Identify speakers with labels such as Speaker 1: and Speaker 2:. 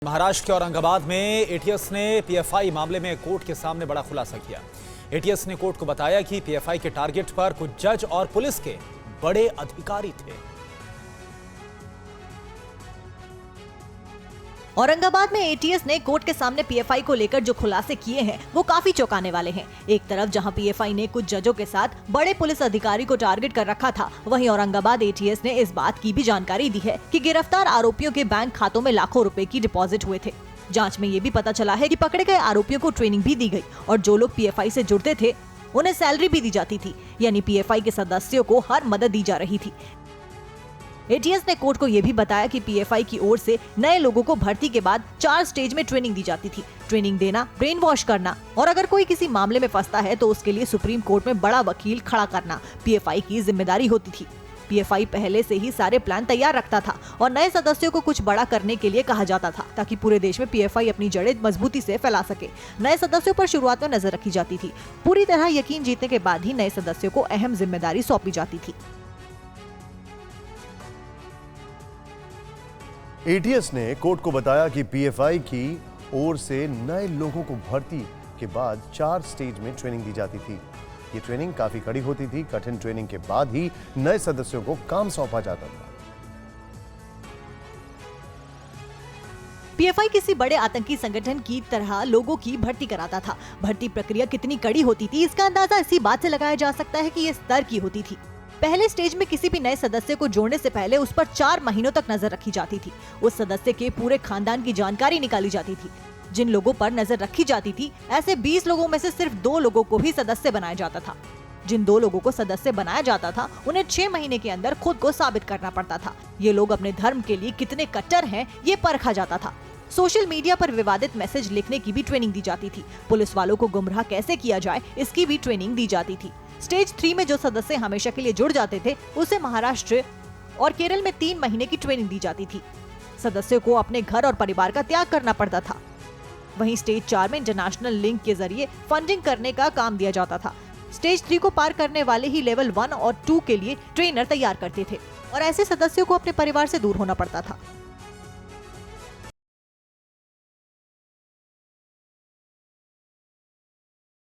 Speaker 1: महाराष्ट्र के औरंगाबाद में एटीएस ने पीएफआई मामले में कोर्ट के सामने बड़ा खुलासा किया। एटीएस ने कोर्ट को बताया कि पीएफआई के टारगेट पर कुछ जज और पुलिस के बड़े अधिकारी थे।
Speaker 2: औरंगाबाद में एटीएस ने कोर्ट के सामने पीएफआई को लेकर जो खुलासे किए हैं वो काफी चौंकाने वाले हैं। एक तरफ जहां पीएफआई ने कुछ जजों के साथ बड़े पुलिस अधिकारी को टारगेट कर रखा था, वहीं औरंगाबाद एटीएस ने इस बात की भी जानकारी दी है कि गिरफ्तार आरोपियों के बैंक खातों में लाखों रुपए की डिपॉजिट हुए थे। जांच में ये भी पता चला है कि पकड़े गए आरोपियों को ट्रेनिंग भी दी गई और जो लोग पीएफआई से जुड़ते थे उन्हें सैलरी भी दी जाती थी, यानी पीएफआई के सदस्यों को हर मदद दी जा रही थी। एटीएस ने कोर्ट को यह भी बताया कि पीएफआई की ओर से नए लोगों को भर्ती के बाद 4 स्टेज में ट्रेनिंग दी जाती थी। ट्रेनिंग देना, ब्रेन वॉश करना और अगर कोई किसी मामले में फंसता है तो उसके लिए सुप्रीम कोर्ट में बड़ा वकील खड़ा करना पीएफआई की जिम्मेदारी होती थी। पीएफआई पहले से ही सारे प्लान तैयार रखता था और नए सदस्यों को कुछ बड़ा करने के लिए कहा जाता था ताकि पूरे देश में पीएफआई अपनी जड़ें मजबूती से फैला सके। नए सदस्यों पर शुरुआत में नजर रखी जाती थी। पूरी तरह यकीन जीतने के बाद ही नए सदस्यों को अहम जिम्मेदारी सौंपी जाती थी।
Speaker 3: एटीएस ने कोर्ट को बताया कि पीएफआई की ओर से नए लोगों को भर्ती के बाद 4 स्टेज में ट्रेनिंग दी जाती थी। ये ट्रेनिंग काफी कड़ी होती थी। कठिन ट्रेनिंग के बाद ही नए सदस्यों को काम सौंपा जाता था।
Speaker 2: पीएफआई किसी बड़े आतंकी संगठन की तरह लोगों की भर्ती कराता था। भर्ती प्रक्रिया कितनी कड़ी होती थी इसका अंदाजा इसी बात से लगाया जा सकता है कि ये स्तर की होती थी। पहले स्टेज में किसी भी नए सदस्य को जोड़ने से पहले उस पर 4 महीनों तक नजर रखी जाती थी। उस सदस्य के पूरे खानदान की जानकारी निकाली जाती थी। जिन लोगों पर नजर रखी जाती थी, ऐसे 20 लोगों में से सिर्फ 2 लोगों को ही सदस्य बनाया जाता था। जिन 2 लोगों को सदस्य बनाया जाता था, उन्हें 6 महीने के अंदर खुद को साबित करना पड़ता था। ये लोग अपने धर्म के लिए कितने कट्टर हैं, ये परखा जाता था। सोशल मीडिया पर विवादित मैसेज लिखने की भी ट्रेनिंग दी जाती थी। पुलिस वालों को गुमराह कैसे किया जाए, इसकी भी ट्रेनिंग दी जाती थी। स्टेज 3 में जो सदस्य हमेशा के लिए जुड़ जाते थे, उसे महाराष्ट्र और केरल में 3 महीने की ट्रेनिंग दी जाती थी। सदस्यों को अपने घर और परिवार का त्याग करना पड़ता था। वहीं स्टेज 4 में इंटरनेशनल लिंक के जरिए फंडिंग करने का काम दिया जाता था। स्टेज 3 को पार करने वाले ही लेवल 1 और 2 के लिए ट्रेनर तैयार करते थे और ऐसे सदस्यों को अपने परिवार से दूर होना पड़ता था।